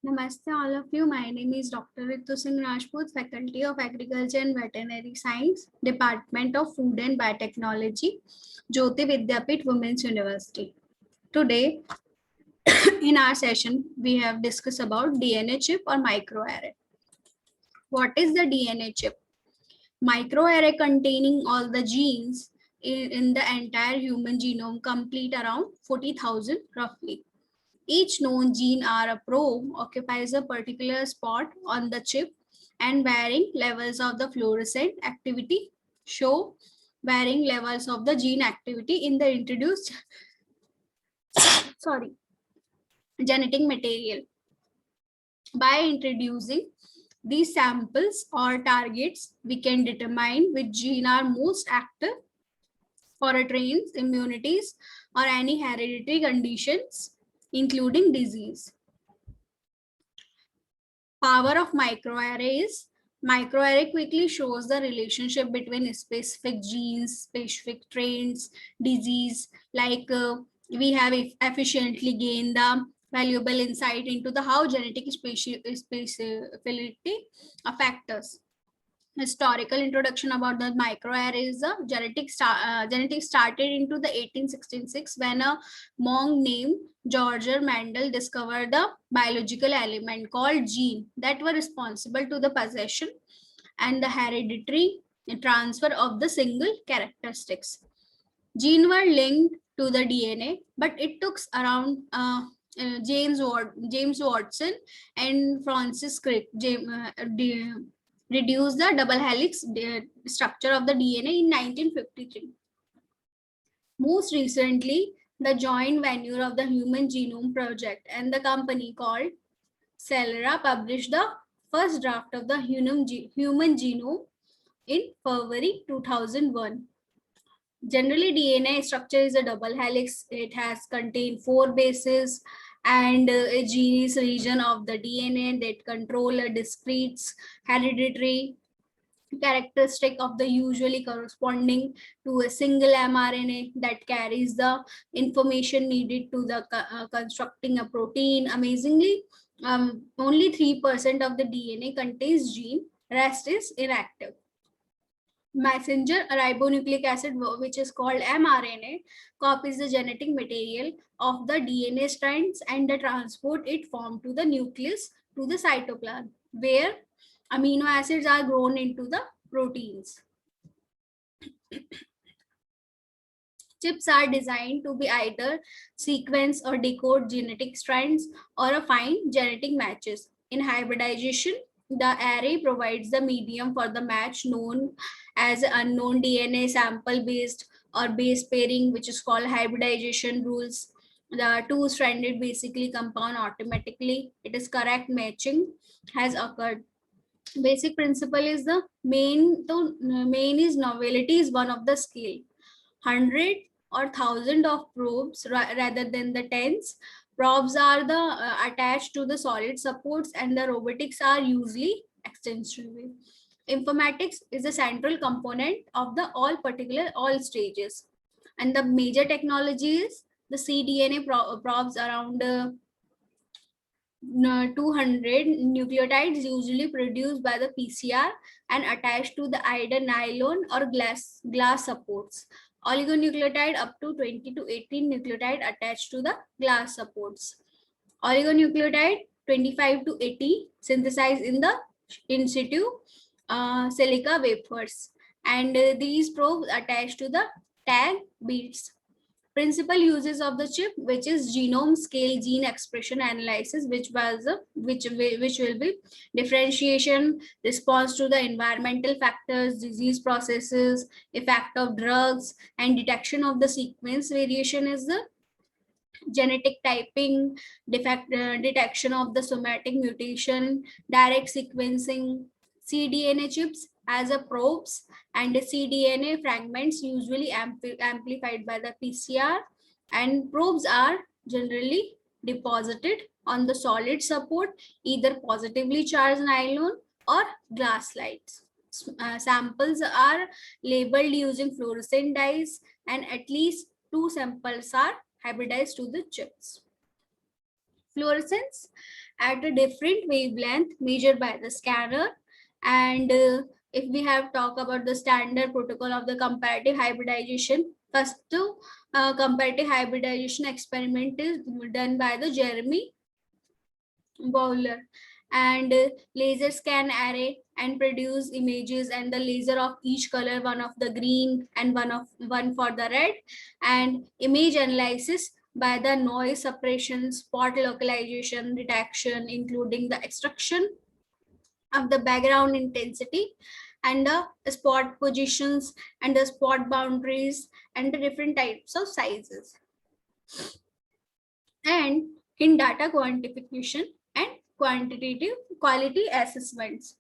Namaste all of you. My name is Dr. Ritu Singh Rajput, Faculty of Agriculture and Veterinary Science, Department of Food and Biotechnology, JAYOTI Vidyapeeth Women's University. Today, in our session, we have discussed about DNA chip or microarray. What is the DNA chip? Microarray containing all the genes in the entire human genome, complete around 40,000 roughly. Each known gene or a probe occupies a particular spot on the chip, and varying levels of the fluorescent activity show varying levels of the gene activity in the introduced genetic material. By introducing these samples or targets, we can determine which gene are most active for a train's immunities or any hereditary conditions, including disease. Power of microarray is microarray quickly shows the relationship between specific genes, specific traits, disease, like we have efficiently gained the valuable insight into the how genetic specificity affect us. Historical introduction about the microarray is genetic started into the 1866 when a monk named George Mendel discovered the biological element called gene that were responsible to the possession and the hereditary transfer of the single characteristics. Gene were linked to the DNA, but it took around James Watson and Francis Crick reduced the double helix structure of the DNA in 1953. Most recently, the joint venture of the Human Genome Project and the company called Celera published the first draft of the human genome in February 2001. Generally, DNA structure is a double helix. It has contained 4 bases and a gene region of the DNA that control a discrete hereditary characteristic of the usually corresponding to a single mRNA that carries the information needed to the constructing a protein. Amazingly, only 3% of the DNA contains gene, rest is inactive. Messenger ribonucleic acid, which is called mRNA, copies the genetic material of the DNA strands and transport it form to the nucleus to the cytoplasm, where amino acids are grown into the proteins. Chips are designed to be either sequence or decode genetic strands or find genetic matches. In hybridization, the array provides the medium for the match known as unknown DNA sample based or base pairing, which is called hybridization rules. The two-stranded basically compound automatically. It is correct matching has occurred. Basic principle is the main is novelty is one of the scale. 100 or 1,000 of probes rather than the tens. Probes are the attached to the solid supports, and the robotics are usually extensive. Informatics is a central component of the all stages, and the major technology is the cDNA probes around 200 nucleotides usually produced by the PCR and attached to the either nylon or glass supports. Oligonucleotide up to 20 to 18 nucleotide attached to the glass supports. Oligonucleotide 25 to 80 synthesized in the in situ silica wafers, and these probes attached to the tag beads. Principal uses of the chip, which is genome scale gene expression analysis, which will be differentiation, response to the environmental factors, disease processes, effect of drugs, and detection of the sequence variation is the genetic typing, detection of the somatic mutation, direct sequencing. cDNA chips as a probes and cDNA fragments usually amplified by the PCR, and probes are generally deposited on the solid support, either positively charged nylon or glass slides. Samples are labeled using fluorescent dyes, and at least 2 samples are hybridized to the chips. fluorescence at a different wavelength measured by the scanner. And if we have talked about the standard protocol of the comparative hybridization, first to comparative hybridization experiment is done by the Jeremy Bowler, and laser scan array and produce images and the laser of each color, one of the green and one for the red, and image analysis by the noise suppression, spot localization, detection, including the extraction of the background intensity and the spot positions and the spot boundaries and the different types of sizes, and in data quantification and quantitative quality assessments.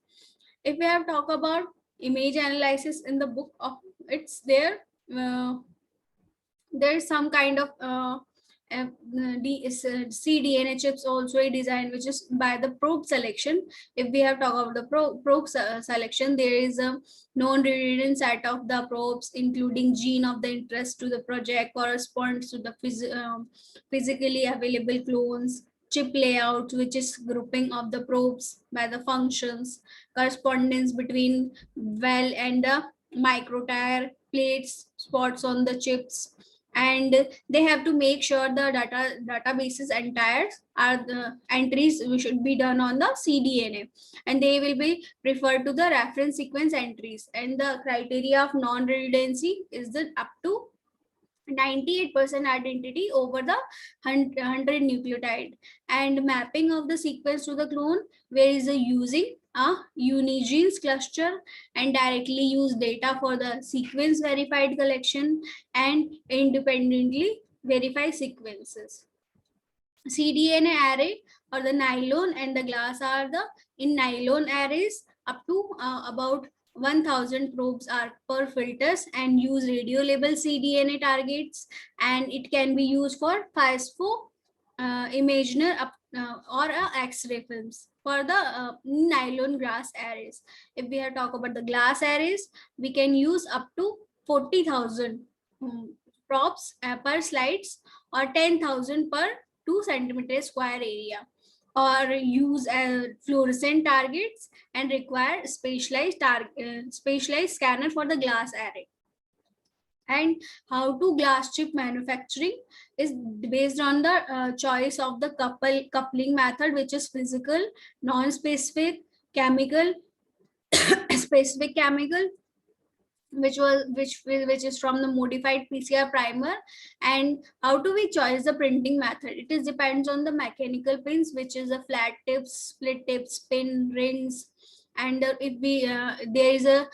If we have talked about image analysis in the book of it's there, there's some kind of cDNA chips also a design which is by the probe selection. If we have talked about the probe selection, there is a known redundant set of the probes including gene of the interest to the project corresponds to the physically available clones, chip layout which is grouping of the probes by the functions, correspondence between well and the microtire plates, spots on the chips, and they have to make sure the databases entire are the entries should be done on the cDNA, and they will be referred to the reference sequence entries, and the criteria of non-redundancy is the up to 98% identity over the 100 nucleotide, and mapping of the sequence to the clone where is using a unigenes cluster and directly use data for the sequence verified collection and independently verify sequences. cDNA array or the nylon and the glass are the in nylon arrays up to about 1000 probes are per filters and use radio label cDNA targets, and it can be used for phospho imager or X-ray films for the nylon glass arrays. If we have talked about the glass arrays, we can use up to 40,000 props per slides or 10,000 per 2 centimeter square area, or use fluorescent targets and require specialized scanner for the glass array. And how to glass chip manufacturing is based on the choice of the coupling method, which is physical, non-specific, chemical, specific chemical, which is from the modified PCR primer. And how do we choose the printing method? It is depends on the mechanical pins, which is a flat tips, split tips, pin rings, and if we there is a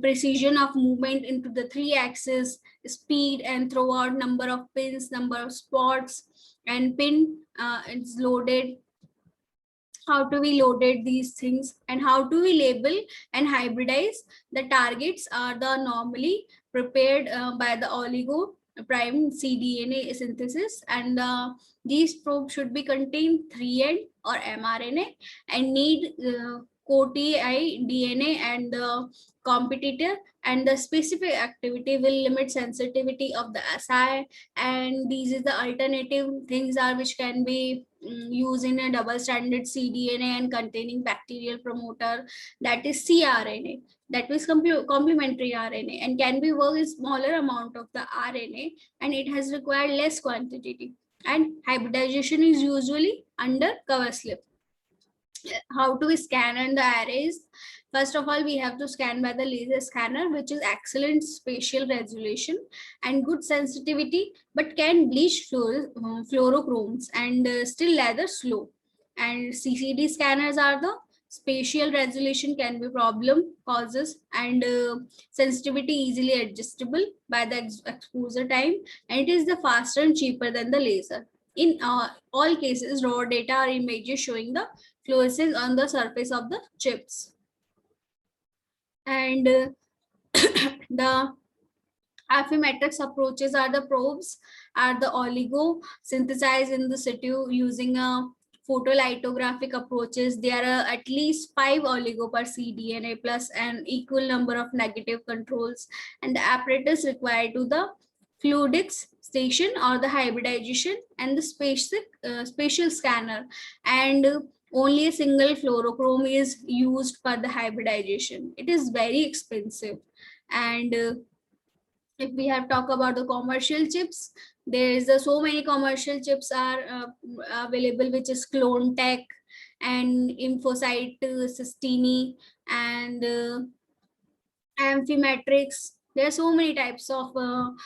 precision of movement into the 3 axis, speed and throughout number of pins, number of spots, and pin it's loaded, how do we loaded these things, and how do we label and hybridize the targets are the normally prepared by the oligo prime cDNA synthesis, and these probes should be contain 3-end or mRNA and need co-TI DNA and the competitor, and the specific activity will limit sensitivity of the assay, and these is the alternative things are which can be used in a double stranded cDNA and containing bacterial promoter, that is cRNA, that is complementary RNA, and can be work with smaller amount of the RNA, and it has required less quantity, and hybridization is usually under cover slip. How do we scan in the arrays? First of all, we have to scan by the laser scanner, which is excellent spatial resolution and good sensitivity, but can bleach fluorochromes and still rather slow. And CCD scanners are the spatial resolution can be problem causes, and sensitivity easily adjustable by the exposure time, and it is the faster and cheaper than the laser. In all cases, raw data or images showing the fluorescence on the surface of the chips. And the Affymetrix approaches are the probes are the oligo synthesized in the situ using a photolithographic approaches. There are at least 5 oligo per cDNA plus an equal number of negative controls, and the apparatus required to the fluidics station or the hybridization, and the spatial scanner. And only a single fluorochrome is used for the hybridization. It is very expensive. And if we have talk about the commercial chips, there is so many commercial chips are available, which is clone tech and infosite systini and amphimetrics. There are so many types of um,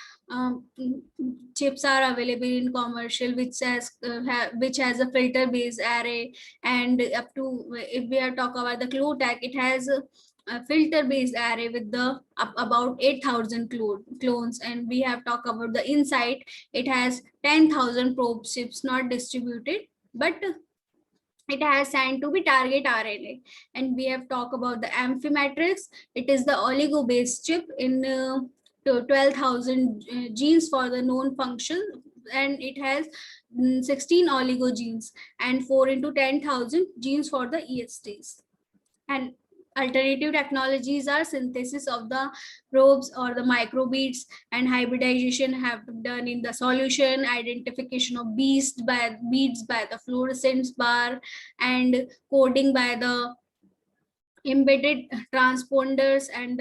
chips are available in commercial, which has a filter based array. And up to, if we are talk about the CloTech, it has a filter based array with the about 8,000 clones. And we have talked about the Insight, it has 10,000 probe chips, not distributed, but it has signed to be target RNA. And we have talked about the Amphimatrix. It is the oligo based chip in 12,000 genes for the known function, and it has 16 oligo genes and 4 into 10,000 genes for the ESTs. And alternative technologies are synthesis of the probes or the microbeads, and hybridization have to be done in the solution, identification of beads by the fluorescence bar, and coding by the embedded transponders, and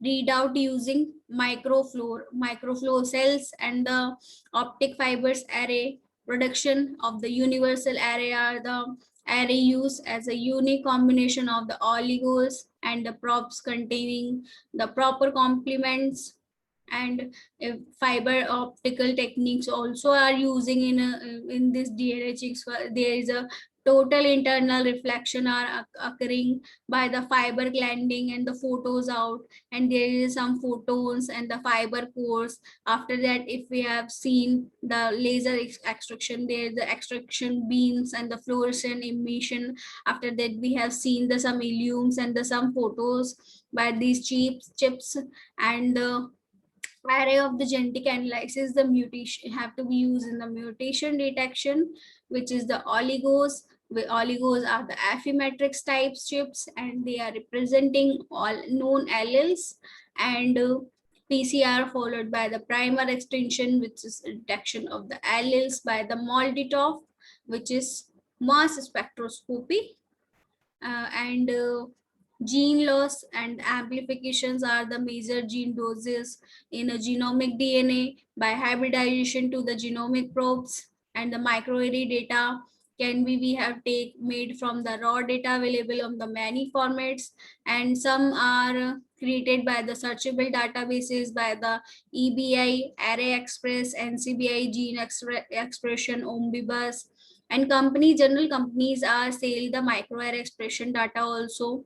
readout using microflow cells, and the optic fibers array. Production of the universal array are the array used as a unique combination of the oligos and the probes containing the proper complements. And fiber optical techniques also are using in this DNA chicks. There is a total internal reflection are occurring by the fiber gliding and the photos out, and there is some photons and the fiber cores. After that, if we have seen the laser extraction, there is the extraction beams and the fluorescent emission. After that, we have seen the some illums and the some photos by these chips. And the array of the genetic analysis, the mutation have to be used in the mutation detection, which is the oligos. Oligos are the Affymetrix type chips, and they are representing all known alleles. And PCR followed by the primer extension, which is detection of the alleles by the MALDI-TOF, which is mass spectroscopy. And gene loss and amplifications are the major gene doses in a genomic DNA by hybridization to the genomic probes. And the microarray data can be we have made from the raw data available on the many formats, and some are created by the searchable databases by the EBI, Array Express, NCBI, Gene Expression, Omnibus. And general companies are sell the microarray expression data also.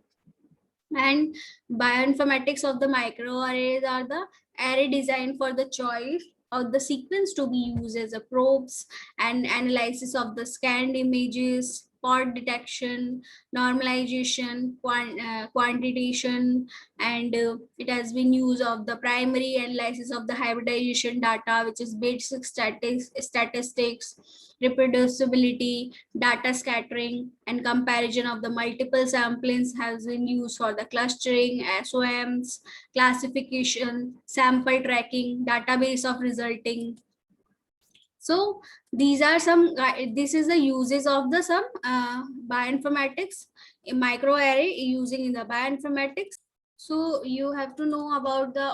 And bioinformatics of the microarrays are the array design for the choice of the sequence to be used as a probes, and analysis of the scanned images, spot detection, normalization, quantitation. And it has been used of the primary analysis of the hybridization data, which is basic statistics, reproducibility, data scattering, and comparison of the multiple samplings has been used for the clustering, SOMs, classification, sample tracking, database of resulting. So these are some, this is the uses of the some bioinformatics, a microarray using in the bioinformatics. So you have to know about the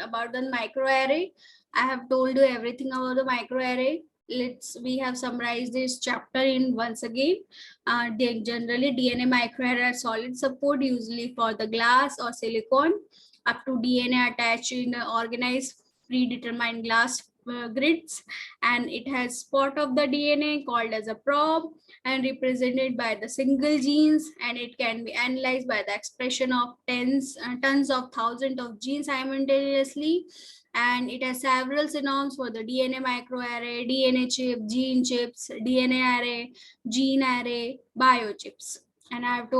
about the microarray. I have told you everything about the microarray. We have summarized this chapter in once again. Generally DNA microarray are solid support, usually for the glass or silicon, up to DNA attached in organized predetermined glass grids. And it has spot of the DNA called as a probe and represented by the single genes, and it can be analyzed by the expression of tons of thousands of genes simultaneously. And it has several synonyms for the DNA microarray, DNA chip, gene chips, DNA array, gene array, biochips. And I have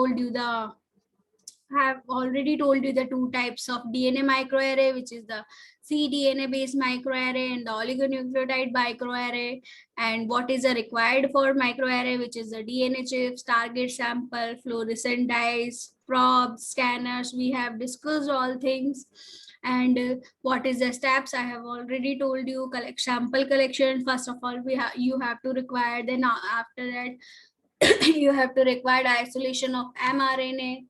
already told you the two types of DNA microarray, which is the cDNA based microarray and the oligonucleotide microarray, and what is required for microarray, which is the DNA chips, target sample, fluorescent dyes, probes, scanners. We have discussed all things. And what is the steps? I have already told you. Sample collection, first of all, you have to require, then after that you have to require the isolation of mRNA.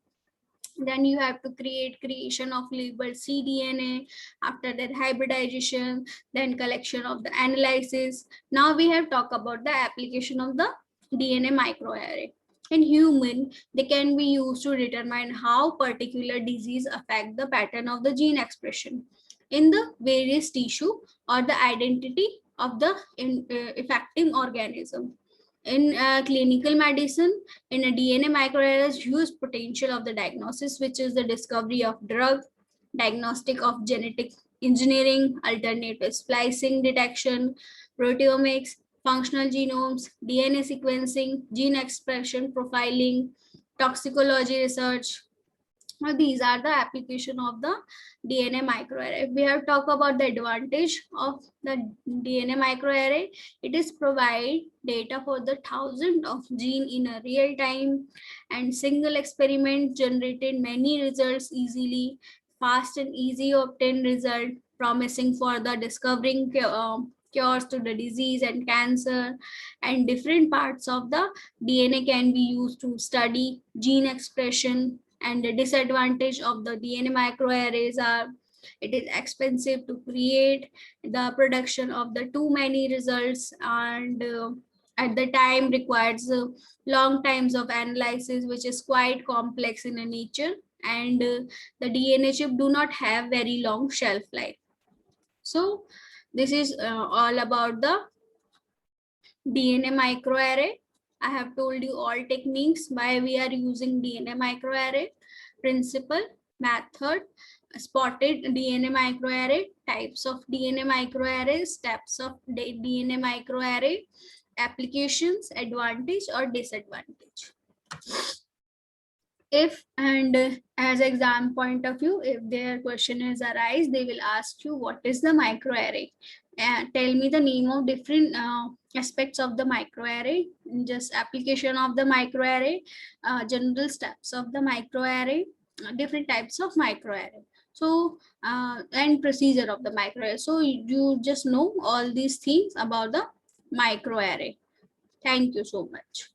Then you have to creation of labeled cDNA. After that, hybridization, then collection of the analysis. Now we have talked about the application of the DNA microarray. In human, they can be used to determine how particular disease affect the pattern of the gene expression in the various tissue or the identity of the affecting organism. In clinical medicine, in a DNA microarray has huge potential of the diagnosis, which is the discovery of drug, diagnostic of genetic engineering, alternative splicing detection, proteomics, functional genomes, DNA sequencing, gene expression profiling, toxicology research. Now, these are the application of the DNA microarray. If we have talked about the advantage of the DNA microarray, it is provide data for the thousand of gene in a real time, and single experiment generated many results easily, fast and easy obtain result, promising for the discovering cures to the disease and cancer. And different parts of the DNA can be used to study gene expression. And the disadvantage of the DNA microarrays are it is expensive to create, the production of the too many results, and at the time requires long times of analysis, which is quite complex in a nature. And the DNA chip do not have very long shelf life. So this is all about the DNA microarray. I have told you all techniques why we are using DNA microarray, principle, method, spotted DNA microarray, types of DNA microarray, steps of DNA microarray, applications, advantage or disadvantage. If and as exam point of view, if their question is arise, they will ask you what is the microarray, and tell me the name of different aspects of the microarray, just application of the microarray, general steps of the microarray, different types of microarray. So and procedure of the microarray. So you just know all these things about the microarray. Thank you so much.